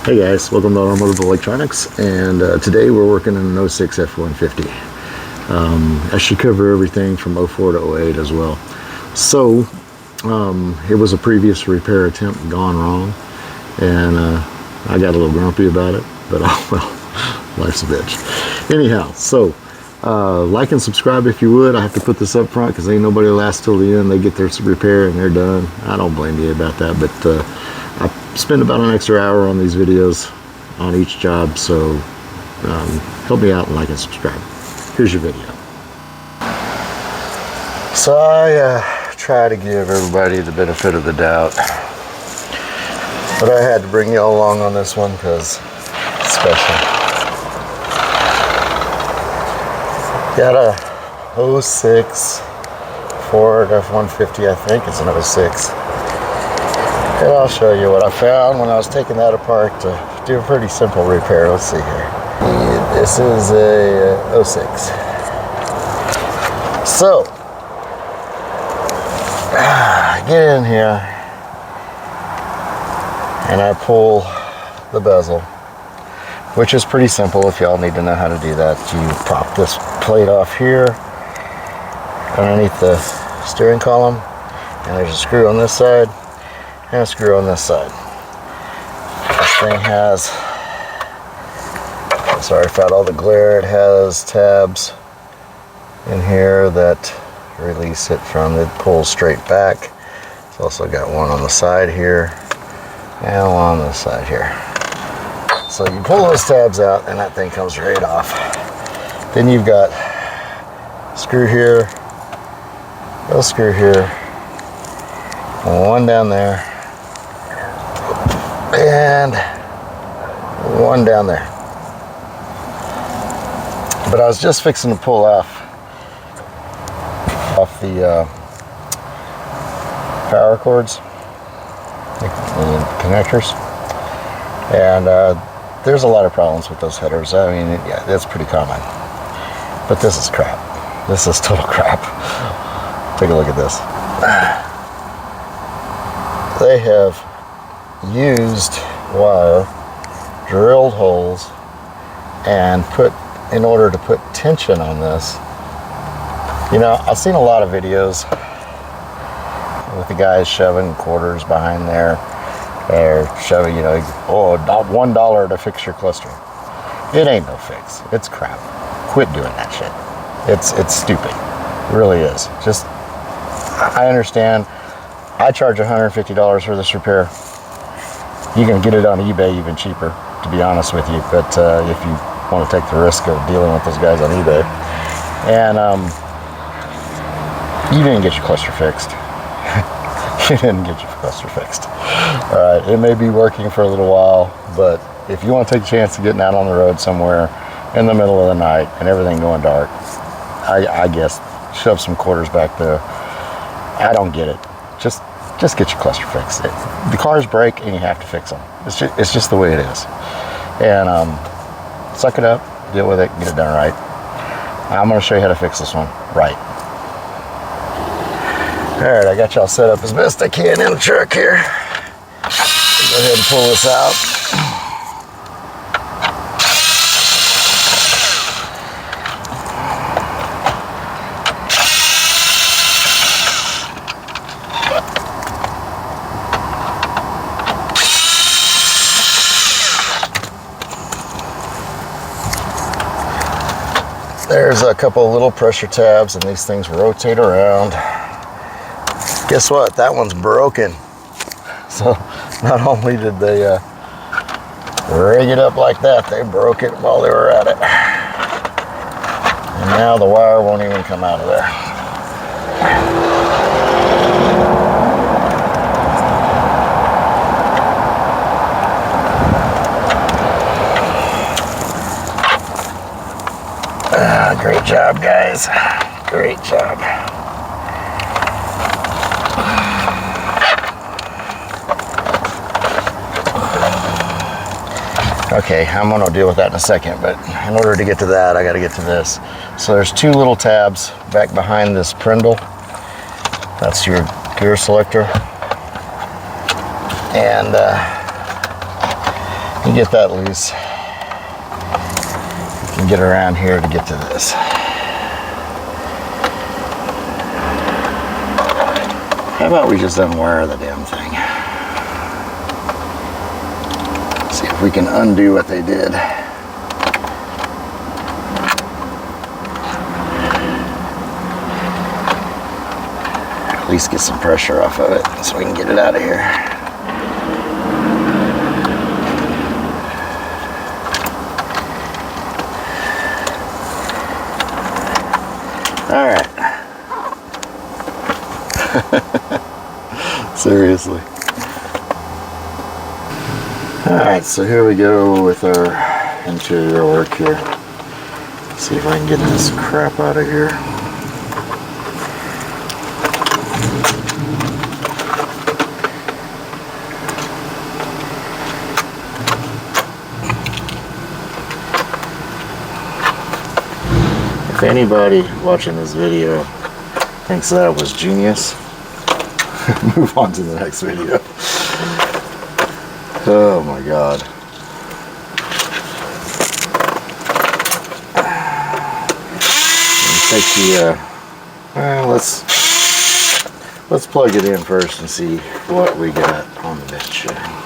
Hey guys, welcome to Automotive Electronics, and today we're working on an 06 F150. I should cover everything from 04 to 08 as well. So, it was a previous repair attempt gone wrong, and I got a little grumpy about it, but oh well, life's a bitch. Anyhow, so like and subscribe if you would. I have to put this up front because ain't nobody lasts till the end. They get their repair and they're done. I don't blame you about that, but I spend about an extra hour on these videos on each job, so help me out and like and subscribe. Here's your video. So I try to give everybody the benefit of the doubt, but I had to bring you all along on this one because it's special. Got a 06 Ford F150, I think it's an 06. And I'll show you what I found when I was taking that apart to do a pretty simple repair. Let's see here. This is a 06. So, I get in here and I pull the bezel, which is pretty simple if y'all need to know how to do that. You prop this plate off here underneath the steering column, and there's a screw on this side and a screw on this side. This thing has, sorry about all the glare, it has tabs in here that release it from, it pulls straight back. It's also got one on the side here and one on the side here. So you pull those tabs out and that thing comes right off. Then you've got a screw here, a screw here, one down there, and one down there. But I was just fixing to pull off the power cords, the connectors, and there's a lot of problems with those headers. I mean, yeah, that's pretty common, but this is crap. This is total crap. Take a look at this. They have used wire, drilled holes, and in order to put tension on this. You know, I've seen a lot of videos with the guys shoving quarters behind there, or shoving, you know, oh, $1 to fix your cluster. It ain't no fix. It's crap. Quit doing that shit. It's stupid. It really is. Just, I understand. I charge $150 for this repair. You can get it on eBay even cheaper, to be honest with you. But if you want to take the risk of dealing with those guys on eBay, and you didn't get your cluster fixed. You didn't get your cluster fixed. All right, it may be working for a little while, but if you want to take a chance of getting out on the road somewhere in the middle of the night and everything going dark, I guess shove some quarters back there. I don't get it. Just get your cluster fixed. The cars break and you have to fix them. It's just the way it is. And suck it up, deal with it, get it done right. I'm going to show you how to fix this one right. Alright, I got y'all set up as best I can in the truck here. Go ahead and pull this out. There's a couple of little pressure tabs, and these things rotate around. Guess what? That one's broken. So not only did they rig it up like that, they broke it while they were at it. And now the wire won't even come out of there. Great job, guys. Great job. Okay, I'm going to deal with that in a second, but in order to get to that, I got to get to this. So there's two little tabs back behind this prindle. That's your gear selector. And You get that loose. You can get around here to get to this. How about we just unwire the damn thing? See if we can undo what they did. At least get some pressure off of it so we can get it out of here. All right. Seriously. Alright, so here we go with our interior work here. Let's see if I can get this crap out of here. If anybody watching this video thinks that was genius, move on to the next video. Oh my god. Take the well, let's plug it in first and see what we got on the bench here.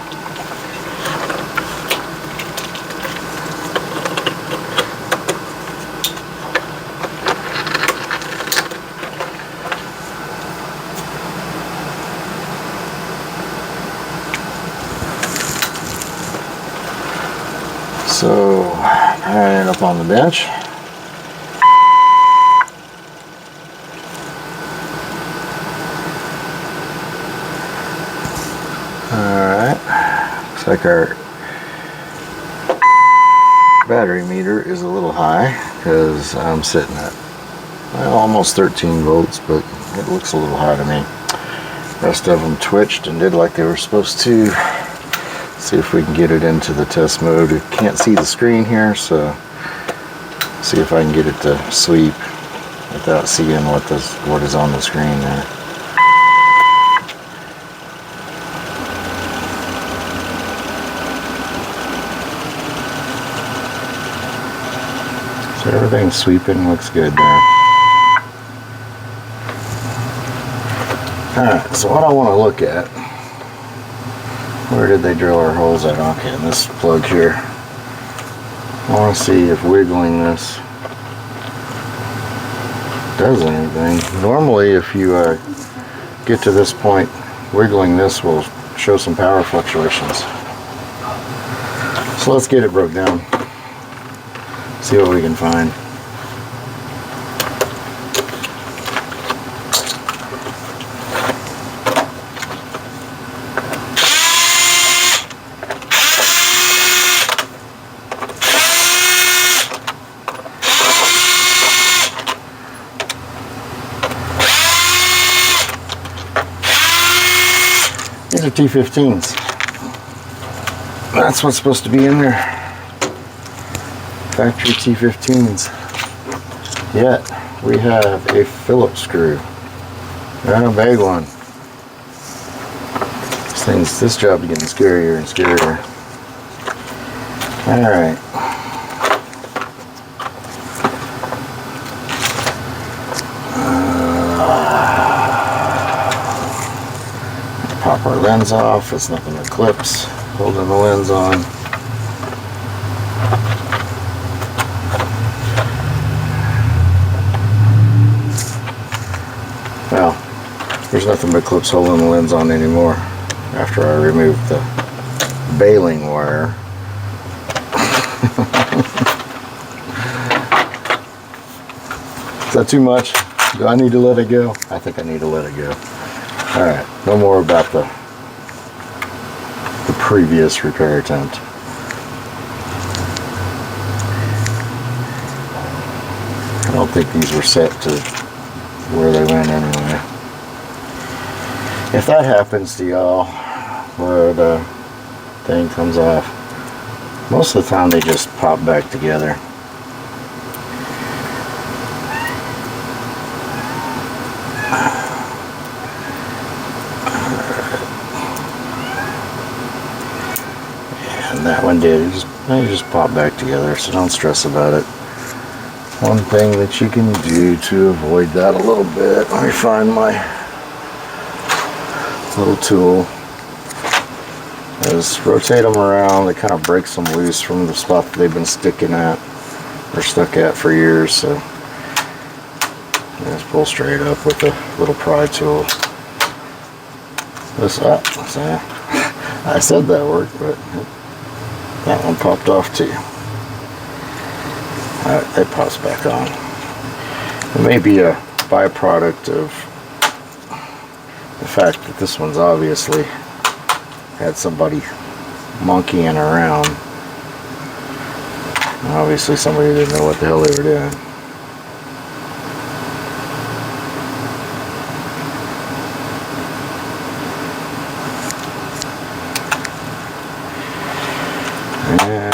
So, alright, up on the bench. Alright, looks like our battery meter is a little high because I'm sitting at well, almost 13 volts, but it looks a little high to me. The rest of them twitched and did like they were supposed to. See if we can get it into the test mode. You can't see the screen here, so see if I can get it to sweep without seeing what is on the screen there. So everything's sweeping, looks good there. Alright, so what I want to look at, where did they drill our holes at? Okay, in this plug here. I want to see if wiggling this does anything. Normally, if you get to this point, wiggling this will show some power fluctuations. So let's get it broke down. See what we can find. These are T15s. That's what's supposed to be in there. Factory T15s. Yet we have a Phillips screw. And a big one. This job is getting scarier and scarier. Alright. Pop our lens off. It's nothing but clips holding the lens on. Well, there's nothing but clips holding the lens on anymore after I removed the baling wire. Is that too much? Do I need to let it go? I think I need to let it go. Alright, no more about the previous repair attempt. I don't think these were set to where they went anyway. If that happens to y'all, where the thing comes off, most of the time they just pop back together. that one did. It just popped back together, so don't stress about it. One thing that you can do to avoid that a little bit, let me find my little tool, is rotate them around. It kind of breaks them loose from the spot that they've been sticking at or stuck at for years. So just pull straight up with a little pry tool. This up. I said that worked, but that one popped off too. It pops back on. It may be a byproduct of the fact that this one's obviously had somebody monkeying around. Obviously somebody didn't know what the hell they were doing.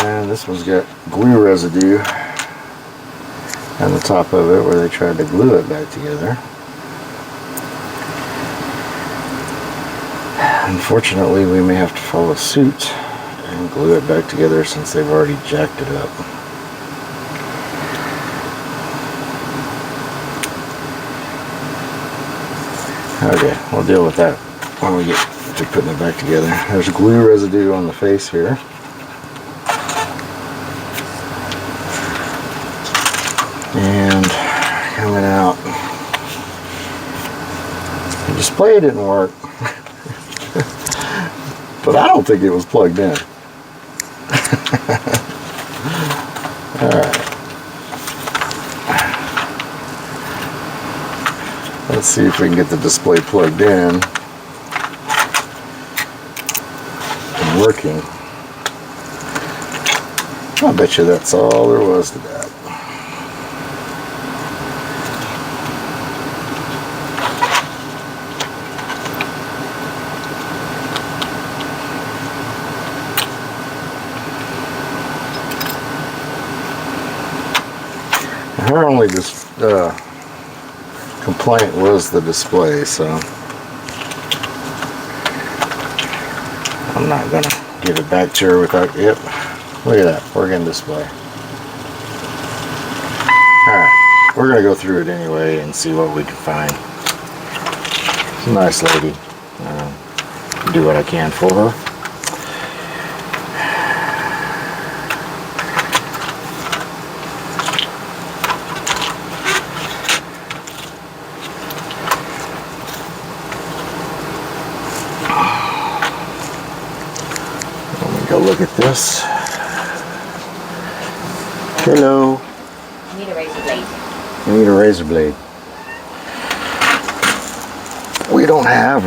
And this one's got glue residue on the top of it where they tried to glue it back together. Unfortunately, we may have to follow suit and glue it back together since they've already jacked it up. Okay, we'll deal with that when we get to putting it back together. There's glue residue on the face here. And coming out. The display didn't work. But I don't think it was plugged in. Alright. Let's see if we can get the display plugged in and working. I bet you that's all there was to that. Her only complaint was the display, so I'm not gonna give it back to her without. Yep, look at that working display. Alright, we're gonna go through it anyway and see what we can find. She's a nice lady. Do what I can for her. Go look at this. Hello. I need a razor blade. You need a razor blade. We don't have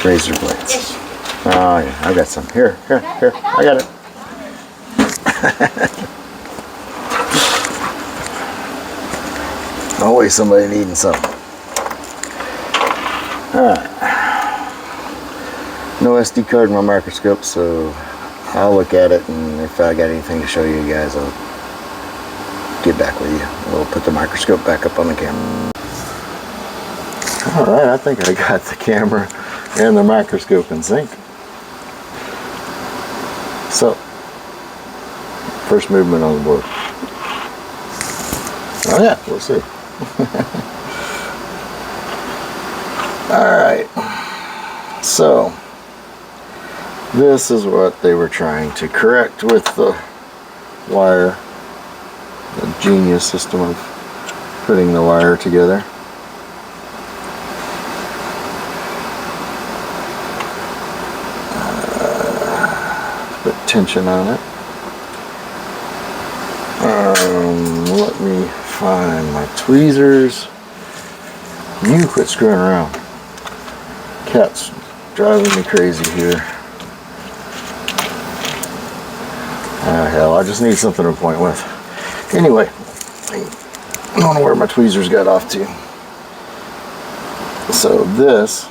razor blades. Yes. Oh yeah, I got some. Here, I got it. Always somebody needing some. Alright. No SD card in my microscope, so I'll look at it, and if I got anything to show you guys, I'll get back with you. We'll put the microscope back up on the camera. Alright, I think I got the camera and the microscope in sync. So, first movement on the board. Oh yeah, we'll see. Alright, so this is what they were trying to correct with the wire. The genius system of putting the wire together. Put tension on it. Let me find my tweezers. You quit screwing around. Cat's driving me crazy here. Hell, I just need something to point with. Anyway, I don't know where my tweezers got off to. So this,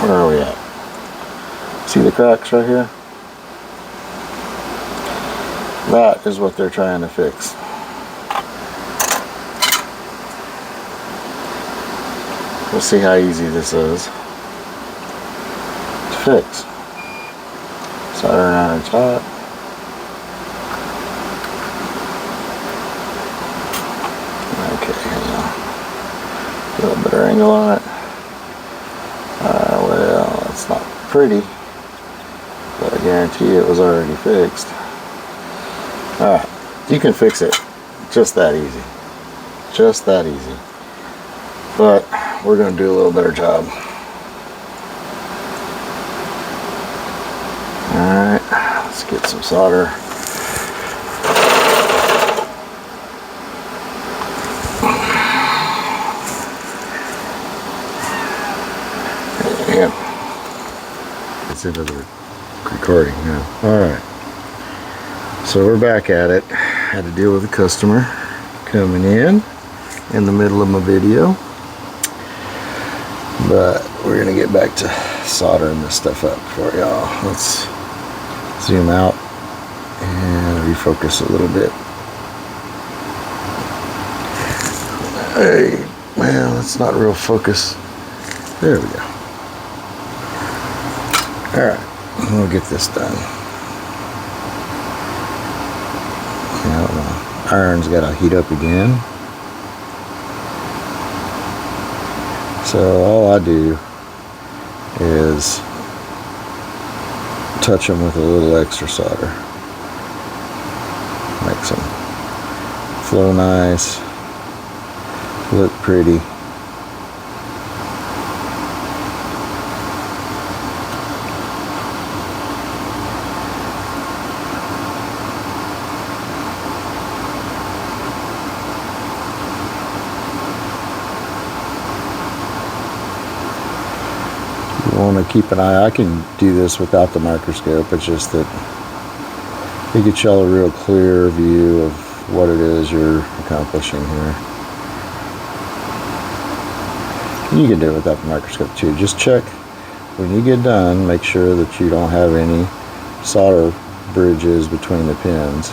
where are we at? See the cracks right here? That is what they're trying to fix. We'll see how easy this is to fix. Soldering iron top. Okay, hang on. A little better angle on it. Well, it's not pretty, but I guarantee it was already fixed. Alright, you can fix it just that easy. Just that easy. But we're going to do a little better job. Alright, let's get some solder. Yeah. It's into the recording now. Alright. So we're back at it. Had to deal with a customer coming in the middle of my video. But we're going to get back to soldering this stuff up for y'all. Let's zoom out and refocus a little bit. Hey, well, it's not real focus. There we go. Alright, we'll get this done. Now, the iron's got to heat up again. So all I do is touch them with a little extra solder. Makes them flow nice, look pretty. Want to keep an eye. I can do this without the microscope. It's just that it gets y'all a real clear view of what it is you're accomplishing here. You can do it without the microscope too. Just check when you get done, make sure that you don't have any solder bridges between the pins.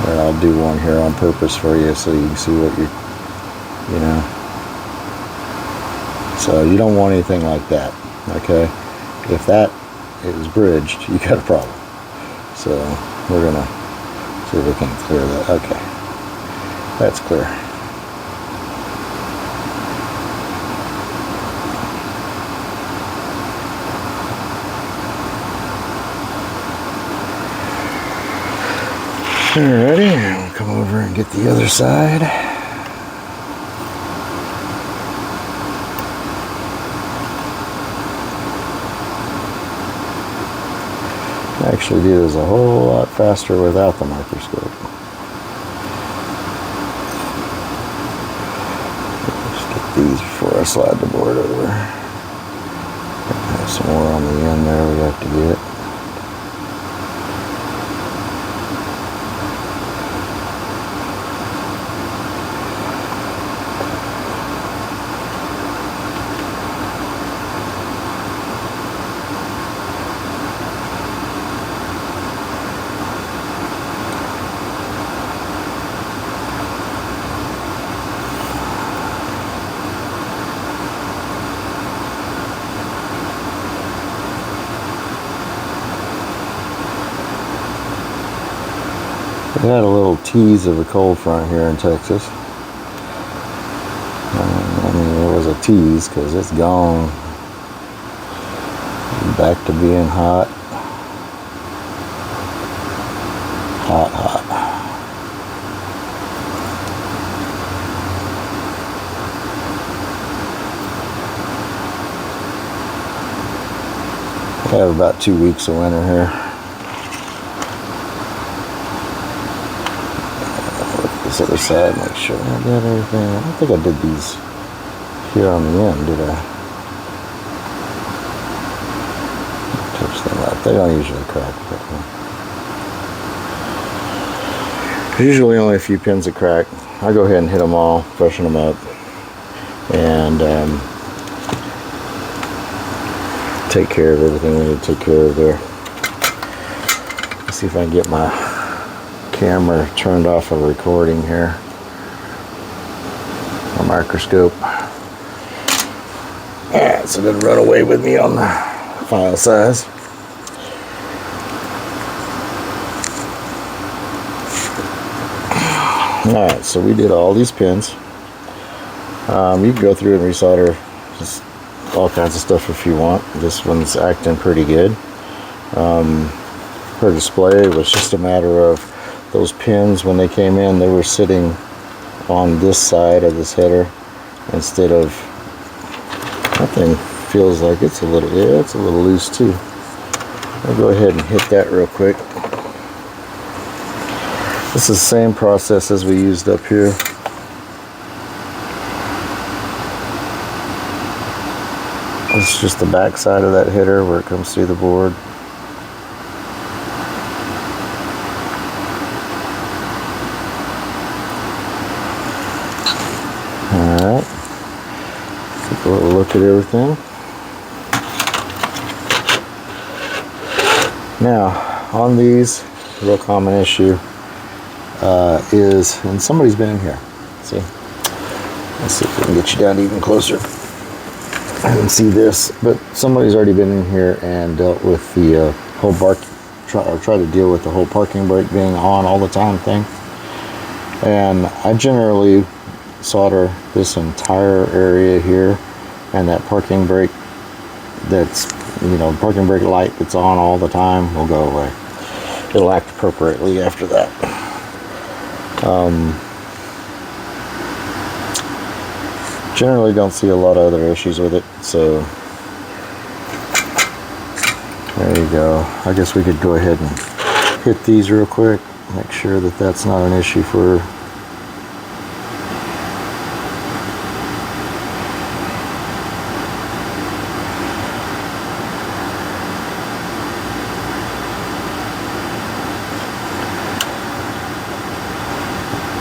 And I'll do one here on purpose for you so you can see what you know. So you don't want anything like that, okay? If that is bridged, you got a problem. So we're gonna see if we can clear that. Okay, that's clear. Alrighty, we'll come over and get the other side. Actually do this a whole lot faster without the microscope. Just get these before I slide the board over. Have some more on the end there we have to get. We had a little tease of a cold front here in Texas. I mean, it was a tease because it's gone. Back to being hot. Hot, hot. We have about 2 weeks of winter here. This other side, make sure I got everything. I don't think I did these here on the end, did I? Touch them up. They don't usually crack. Usually only a few pins that crack. I go ahead and hit them all, freshen them up, and take care of everything we need to take care of there. Let's see if I can get my camera turned off of recording here. My microscope. Alright, so it didn't run away with me on the file size. Alright, so we did all these pins. You can go through and resolder just all kinds of stuff if you want. This one's acting pretty good. Her display was just a matter of those pins when they came in, they were sitting on this side of this header instead of, that thing feels like it's a little, yeah, it's a little loose too. I'll go ahead and hit that real quick. This is the same process as we used up here. It's just the back side of that header where it comes through the board. Alright, take a little look at everything. Now, on these, a real common issue is, and somebody's been in here, see? Let's see if we can get you down even closer. I didn't see this, but somebody's already been in here and dealt with the whole try to deal with the whole parking brake being on all the time thing. And I generally solder this entire area here, and that parking brake that's, you know, parking brake light that's on all the time will go away. It'll act appropriately after that. Generally don't see a lot of other issues with it, so there you go. I guess we could go ahead and hit these real quick, make sure that that's not an issue for her.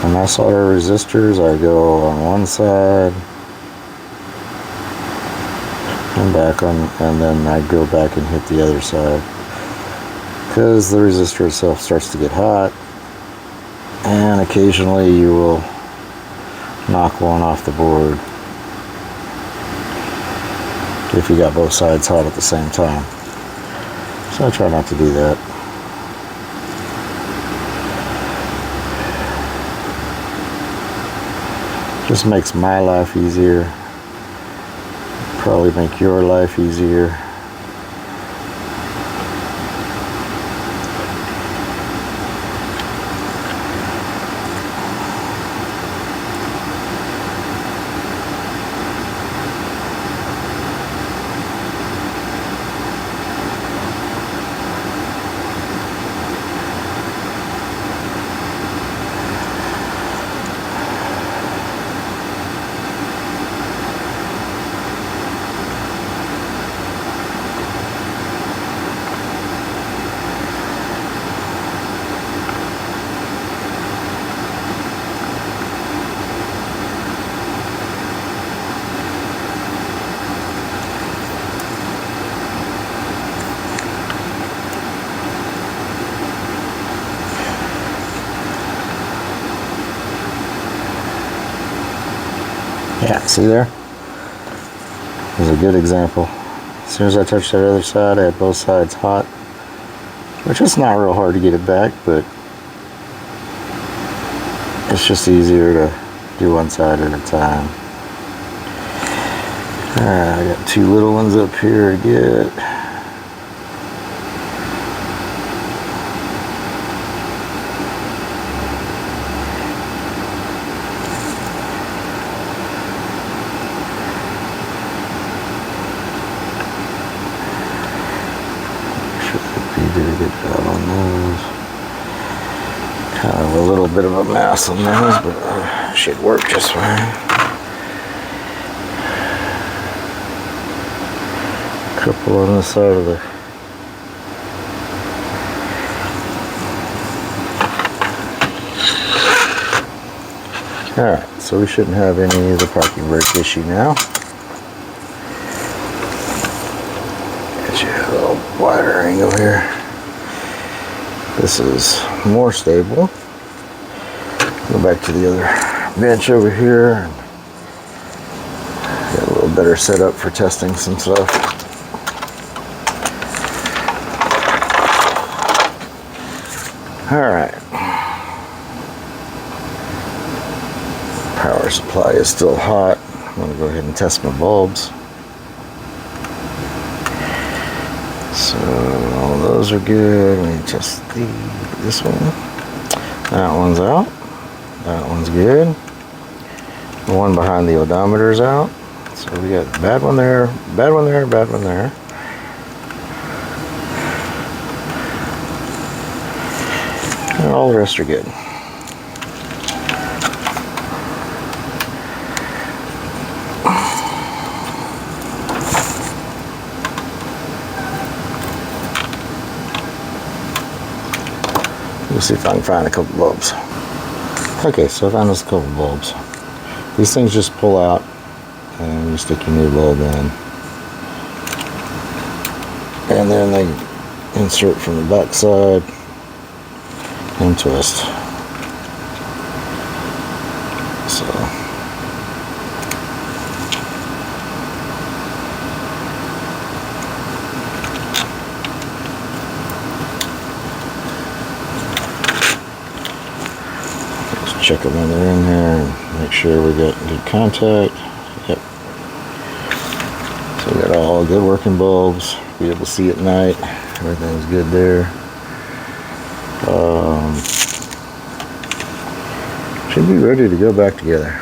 When I solder resistors, I go on one side and back on, and then I go back and hit the other side because the resistor itself starts to get hot, and occasionally you will knock one off the board if you got both sides hot at the same time. So I try not to do that. Just makes my life easier. Probably make your life easier. Yeah, see there? There's a good example. As soon as I touched that other side, I had both sides hot, which is not real hard to get it back, but it's just easier to do one side at a time. Alright, I got two little ones up here to get. Did a good job on those. Kind of a little bit of a mess on those, but should work just fine. Couple on the side of the Alright, so we shouldn't have any of the parking brake issue now. Get you a little wider angle here. This is more stable. Go back to the other bench over here and get a little better setup for testing some stuff. All right. Power supply is still hot. I'm going to go ahead and test my bulbs. So all those are good. Let me test this one. That one's out. That one's good. The one behind the odometer is out. So we got bad one there, bad one there, bad one there. And all the rest are good. Let's see if I can find a couple bulbs. Okay, so I found us a couple bulbs. These things just pull out and you stick your new bulb in. And then they insert from the back side and twist. So let's check them when they're in here and make sure we got good contact. Yep. So we got all good working bulbs. Be able to see at night. Everything's good there. Should be ready to go back together.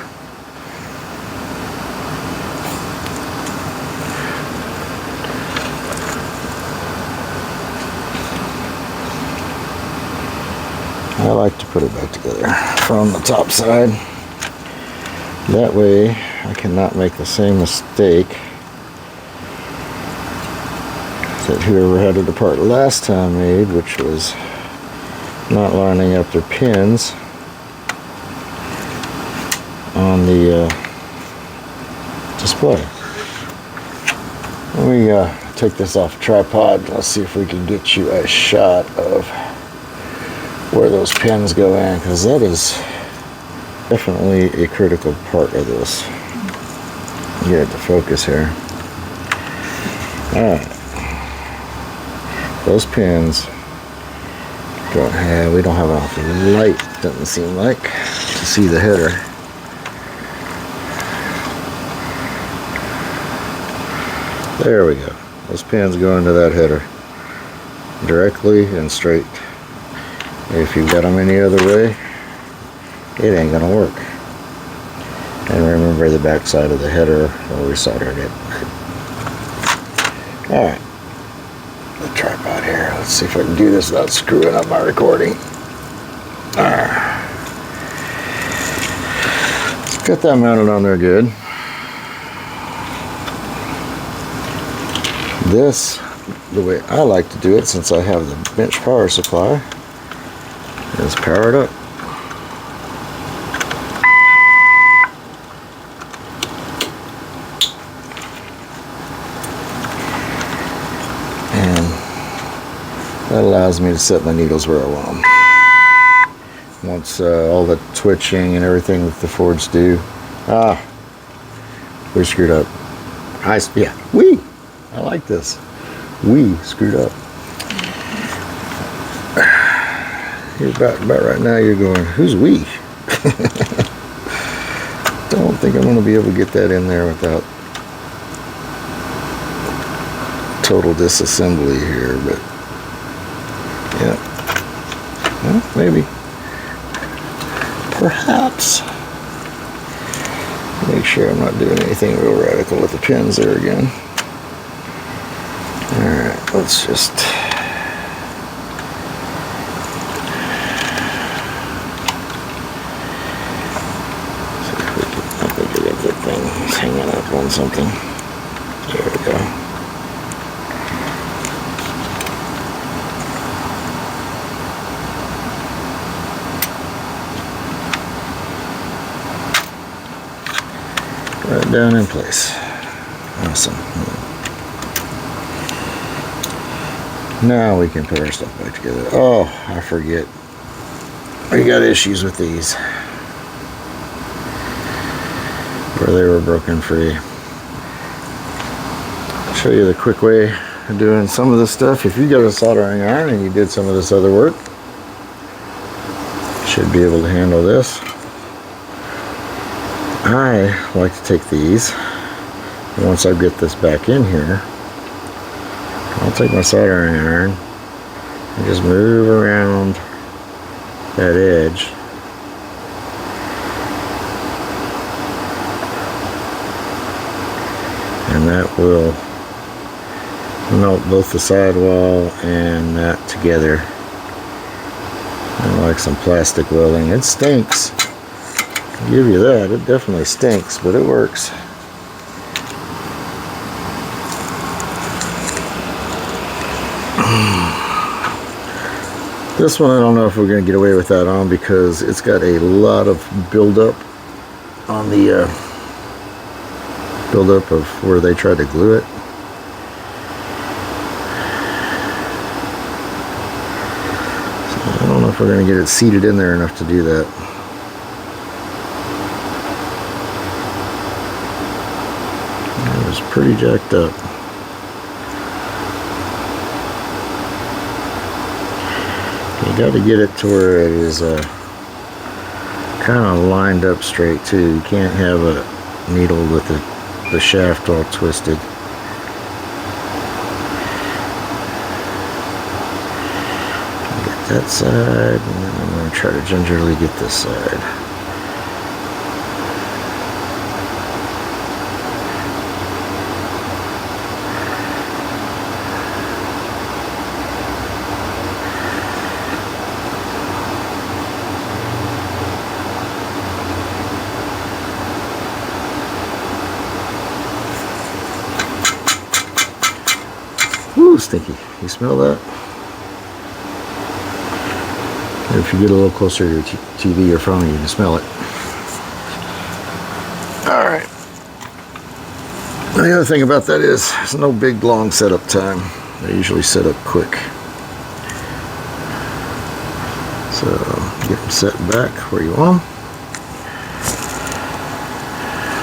I like to put it back together from the top side. That way I cannot make the same mistake that whoever had it apart last time made, which was not lining up their pins on the display. Let me take this off the tripod. Let's see if we can get you a shot of where those pins go in, because that is definitely a critical part of this. Get it to focus here. Alright. Those pins don't have, we don't have enough light, doesn't seem like, to see the header. There we go. Those pins go into that header directly and straight. If you've got them any other way, it ain't gonna work. And remember the back side of the header where we soldered it. Alright. The tripod here. Let's see if I can do this without screwing up my recording. Got that mounted on there good. This, the way I like to do it, since I have the bench power supply, is power it up. And that allows me to set my needles where I want them. Once all the twitching and everything that the Fords do. We screwed up. I like this. We screwed up. You're about right now you're going, who's we? Don't think I'm going to be able to get that in there without total disassembly here, but yeah. Well, maybe. Perhaps. Make sure I'm not doing anything real radical with the pins there again. Alright, let's just hanging up on something. There we go. Right down in place. Awesome. Now we can put our stuff back together. Oh, I forget. We got issues with these. Where they were broken free. I'll show you the quick way of doing some of this stuff. If you got a soldering iron and you did some of this other work, you should be able to handle this. I like to take these, and once I get this back in here, I'll take my soldering iron and just move around that edge. And that will melt both the sidewall and that together. I like some plastic welding. It stinks. I'll give you that. It definitely stinks, but it works. This one I don't know if we're going to get away with that on because it's got a lot of buildup on the buildup of where they tried to glue it. So I don't know if we're going to get it seated in there enough to do that. It was pretty jacked up. You got to get it to where it is kind of lined up straight too. You can't have a needle with the shaft all twisted. Get that side, and then I'm going to try to gingerly get this side. Ooh, stinky. You smell that? If you get a little closer to your TV or phone, you can smell it. Alright. The other thing about that is, there's no big long setup time. They usually set up quick. So, get them set back where you want them.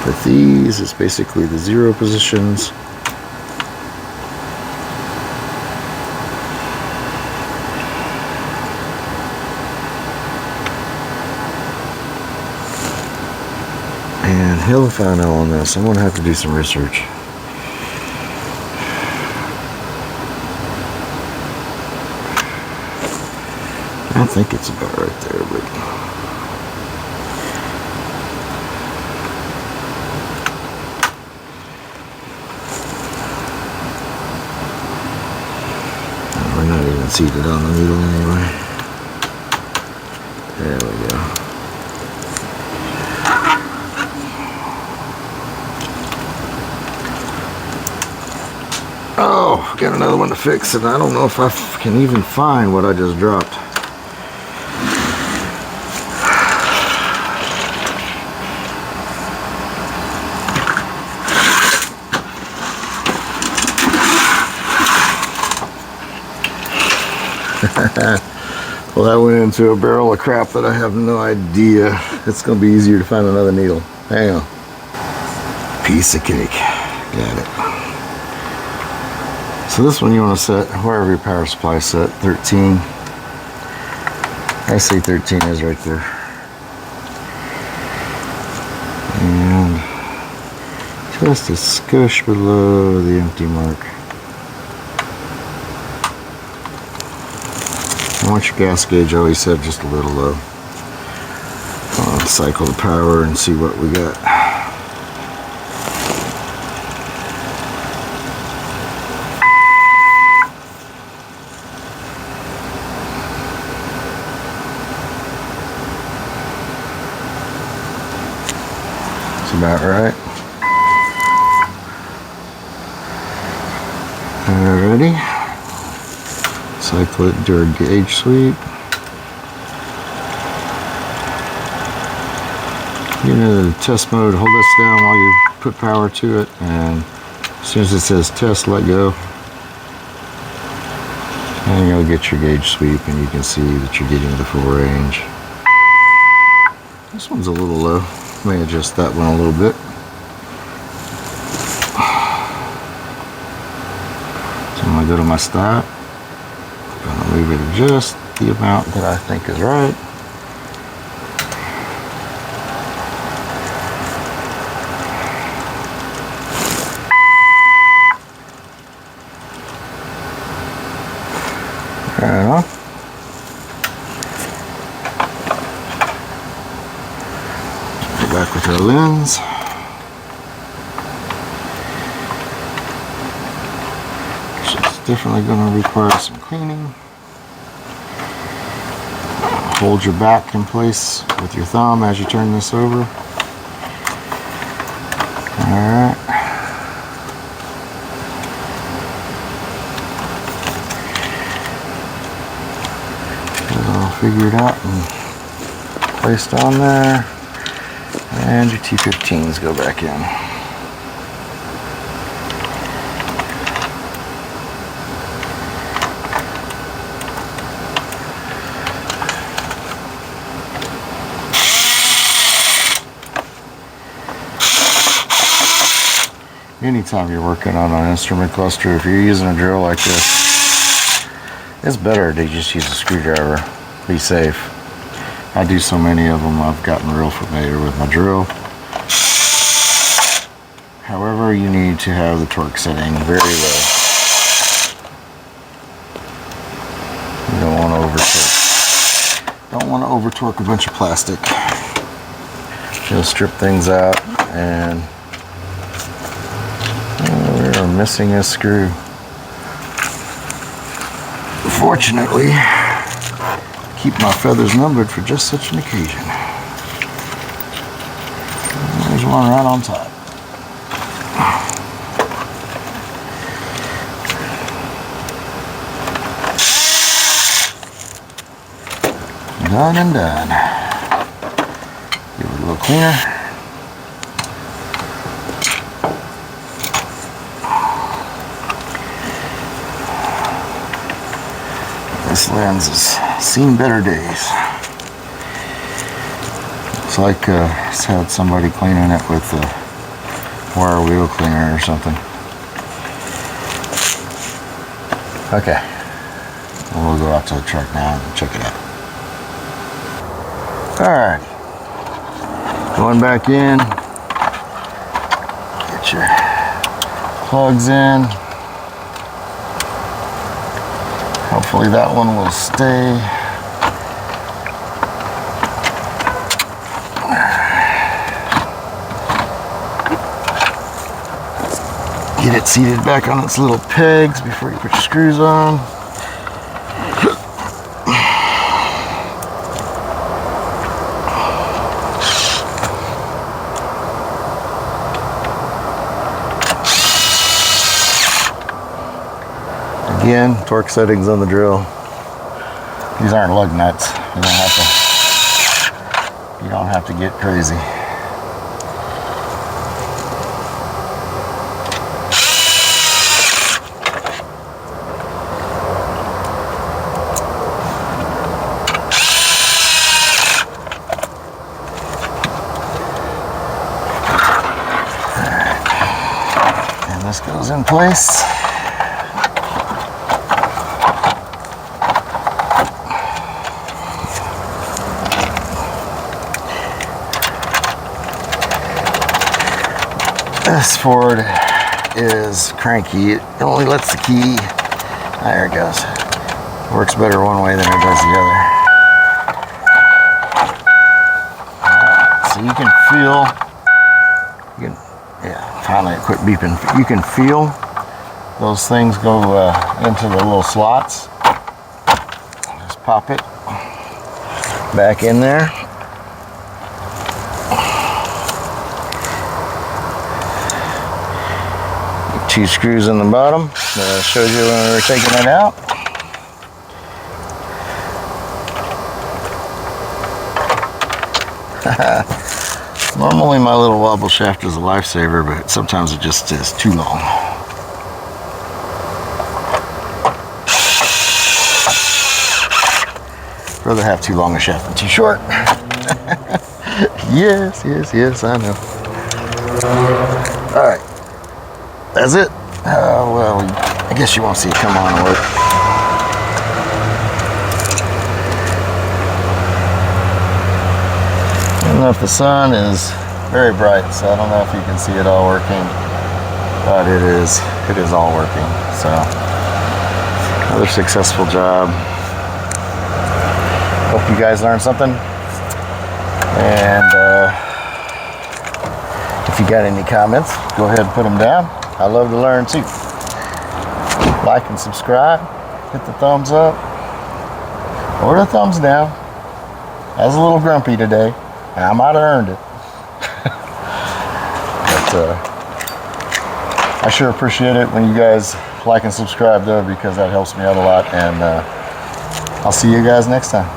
With these, it's basically the 0 positions. And hell if I know on this. I'm going to have to do some research. I think it's about right there, but we're not even seated on the needle anyway. There we go. Oh, got another one to fix, and I don't know if I can even find what I just dropped. Well, that went into a barrel of crap that I have no idea. It's going to be easier to find another needle. Hang on. Piece of cake. Got it. So this one you want to set wherever your power supply is set, 13. I say 13 is right there. And just a skosh below the empty mark. I want your gas gauge always set just a little low. I'll cycle the power and see what we got. About right. Alrighty. Cycle it, do a gauge sweep. Get into the test mode, hold this down while you put power to it, and as soon as it says test, let go. And you'll get your gauge sweep, and you can see that you're getting the full range. This one's a little low. May adjust that one a little bit. So I'm going to go to my stop. I'm going to move it just the amount that I think is right. pins. It's definitely going to require some cleaning. Hold your back in place with your thumb as you turn this over. Alright. Get it all figured out and placed on there. And your T15s go back in. Anytime you're working on an instrument cluster, if you're using a drill like this, it's better to just use a screwdriver. Be safe. I do so many of them, I've gotten real familiar with my drill. However, you need to have the torque setting very low. You don't want to over-torque. Don't want to over-torque a bunch of plastic. Just strip things out, and we are missing a screw. Fortunately, keep my feathers numbered for just such an occasion. There's one right on top. Done and done. Give it a little cleaner. This lens has seen better days. It's like it's had somebody cleaning it with a wire wheel cleaner or something. Okay, we'll go out to the truck now and check it out. Alright, going back in, get your plugs in. Hopefully that one will stay. Get it seated back on its little pegs before you put your screws on. Again, torque settings on the drill. These aren't lug nuts. You don't have to get crazy. Alright. And this goes in place. This Ford is cranky. It only lets the key. There it goes. It works better one way than it does the other. So you can feel. Yeah, finally it quit beeping. You can feel those things go into the little slots. Just pop it back in there. Two screws in the bottom that I showed you when we were taking it out. Normally my little wobble shaft is a lifesaver, but sometimes it just is too long. Rather have too long a shaft than too short. Yes, I know. All right. That's it. Well, I guess you won't see it come on and work. I don't know if the sun is very bright, so I don't know if you can see it all working, but it is all working. So another successful job. Hope you guys learned something, and If you got any comments, go ahead and put them down. I love to learn too. Like and subscribe. Hit the thumbs up or the thumbs down. I was a little grumpy today, and I might have earned it. But I sure appreciate it when you guys like and subscribe though, because that helps me out a lot. And I'll see you guys next time.